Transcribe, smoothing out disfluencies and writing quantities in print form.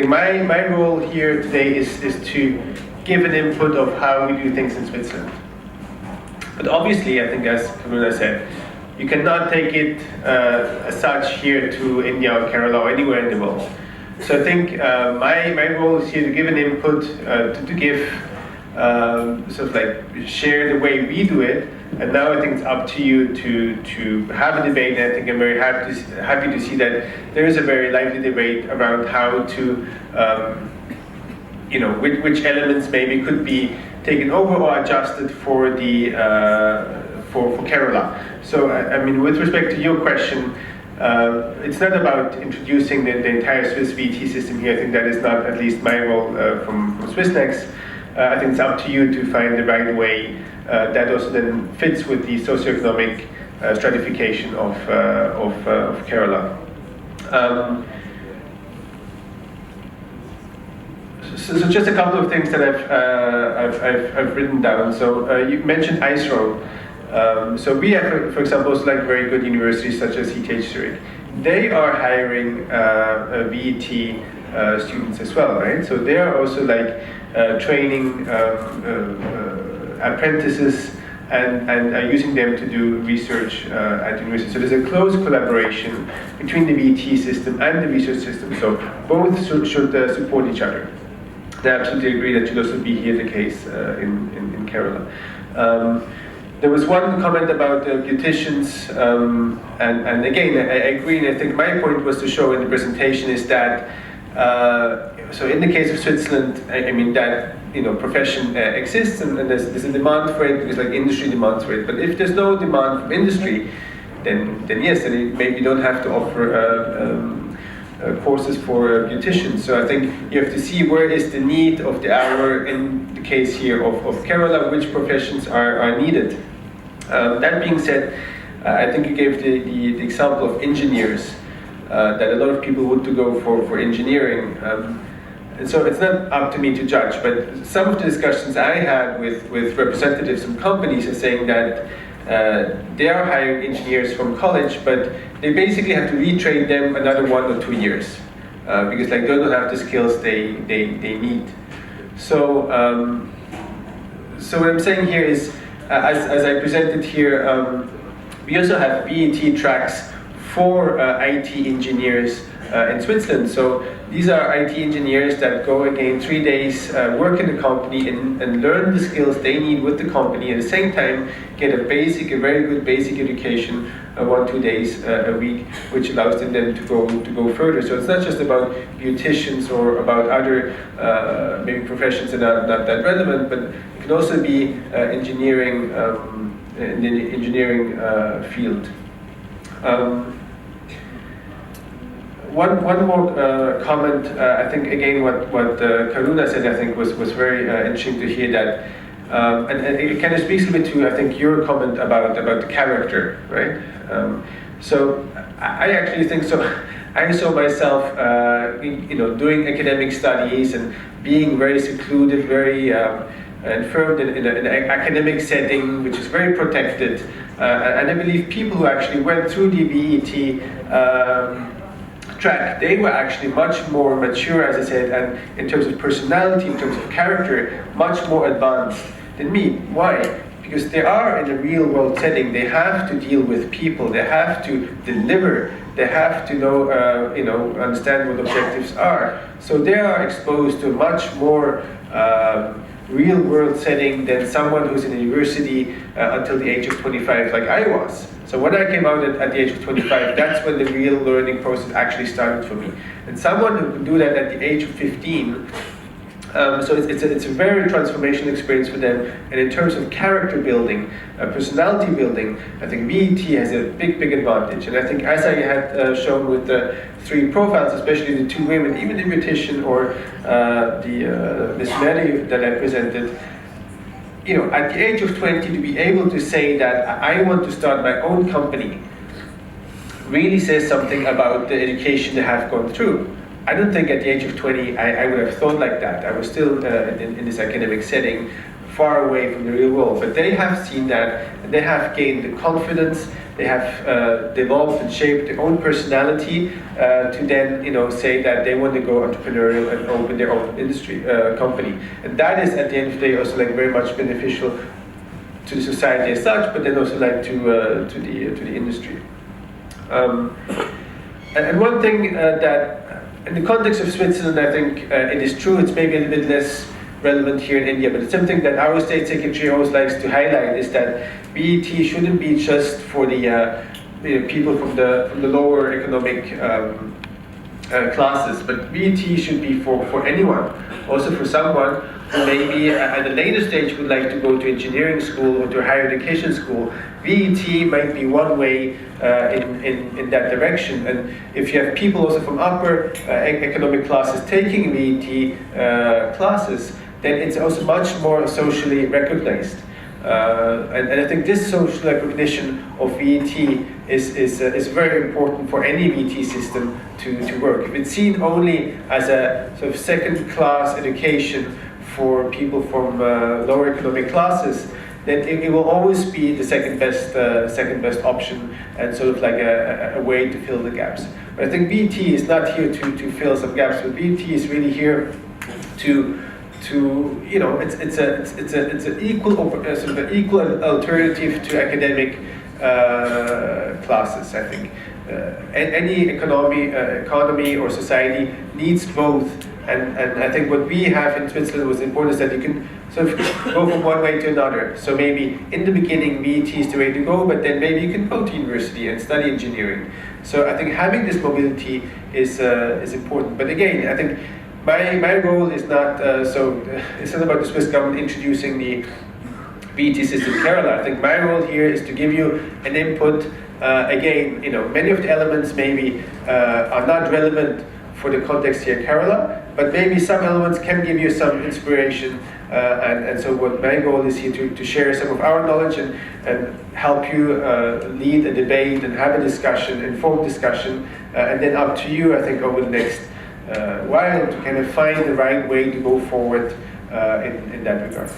My role here today is to give an input of how we do things in Switzerland. But obviously, I think as Karuna said, you cannot take it as such here to India or Kerala or anywhere in the world. So I think my role is here to give an input, to give sort of like share the way we do it. And now I think it's up to you to have a debate. And I think I'm very happy to see that there is a very lively debate around how to, which elements maybe could be taken over or adjusted for the for Kerala. So I mean, with respect to your question, it's not about introducing the entire Swiss VT system here. I think that is not at least my role from Swissnex. I think it's up to you to find the right way that also then fits with the socioeconomic stratification of Kerala. So just a couple of things that I've written down. So you mentioned ISRO. So we have, for example, also like very good universities such as ETH Zurich. They are hiring VET students as well, right? So they are also like training apprentices and are using them to do research at university. So there's a close collaboration between the VET system and the research system. So both should support each other. I absolutely agree that should also be here the case in Kerala. There was one comment about beauticians, and again, I agree, and I think my point was to show in the presentation is that, so in the case of Switzerland, I mean that profession exists, and there's a demand for it because like industry demands for it. But if there's no demand from industry, then yes, then maybe you don't have to offer courses for beauticians. So I think you have to see where is the need of the hour in the case here of Kerala, which professions are needed. That being said, I think you gave the example of engineers, that a lot of people would to go for engineering. And so it's not up to me to judge, but some of the discussions I had with representatives from companies are saying that they are hiring engineers from college, but they basically have to retrain them another 1 or 2 years because like they don't have the skills they need. So so what I'm saying here is, as I presented here, we also have VET tracks for IT engineers in Switzerland. So these are IT engineers that go again 3 days, work in the company and learn the skills they need with the company. At the same time, get a very good basic education, 1-2 days a week, which allows them then to go further. So it's not just about beauticians or about other maybe professions that are not that relevant, but it can also be engineering in the engineering field. One more comment. I think again what Karuna said, I think was very interesting to hear that, and it kind of speaks a bit to I think your comment about the character, right? So I actually think so. I saw myself, doing academic studies and being very secluded, very infirmed in an academic setting, which is very protected. And I believe people who actually went through the VET track, they were actually much more mature, as I said, and in terms of personality, in terms of character, much more advanced than me. Why? Because they are in a real world setting. They have to deal with people. They have to deliver. They have to know, understand what objectives are. So they are exposed to a much more real world setting than someone who's in a university until the age of 25, like I was. So when I came out at the age of 25, that's when the real learning process actually started for me. And someone who can do that at the age of 15, so it's a very transformational experience for them. And in terms of character building, personality building, I think VET has a big advantage. And I think as I had shown with the 3 profiles, especially the 2 women, even the beautician or the Miss Mary that I presented, at the age of 20, to be able to say that I want to start my own company really says something about the education they have gone through. I don't think at the age of 20 I would have thought like that. I was still in this academic setting, far away from the real world. But they have seen that, and they have gained the confidence, they have developed and shaped their own personality to then, say that they want to go entrepreneurial and open their own industry company. And that is, at the end of the day, also like very much beneficial to the society as such, but then also like to the industry. And one thing that, in the context of Switzerland, I think it is true, it's maybe a little bit less relevant here in India, but it's something that our state secretary always likes to highlight, is that BET shouldn't be just for the people from the lower economic classes, but BET should be for anyone, also for someone who maybe at a later stage would like to go to engineering school or to higher education school. BET might be one way in that direction. And if you have people also from upper economic classes taking BET classes, then it's also much more socially recognized. And I think this social recognition of BET is very important for any BET system to work. If it's seen only as a sort of second-class education for people from lower economic classes, then it will always be the second best option, and sort of like a way to fill the gaps. But I think BET is not here to fill some gaps, but BET is really here to it's an equal sort of an equal alternative to academic classes. I think any economy or society needs both. And I think what we have in Switzerland was important is that you can sort of go from one way to another. So maybe in the beginning BET is the way to go, but then maybe you can go to university and study engineering. So I think having this mobility is important. But again, I think my role is not it's not about the Swiss government introducing the BET system in Kerala. I think my role here is to give you an input. Again, many of the elements maybe are not relevant for the context here in Kerala, but maybe some elements can give you some inspiration, and so what my goal is here to share some of our knowledge and help you lead a debate and have a discussion, informed discussion, and then up to you, I think, over the next while to kind of find the right way to go forward in that regard.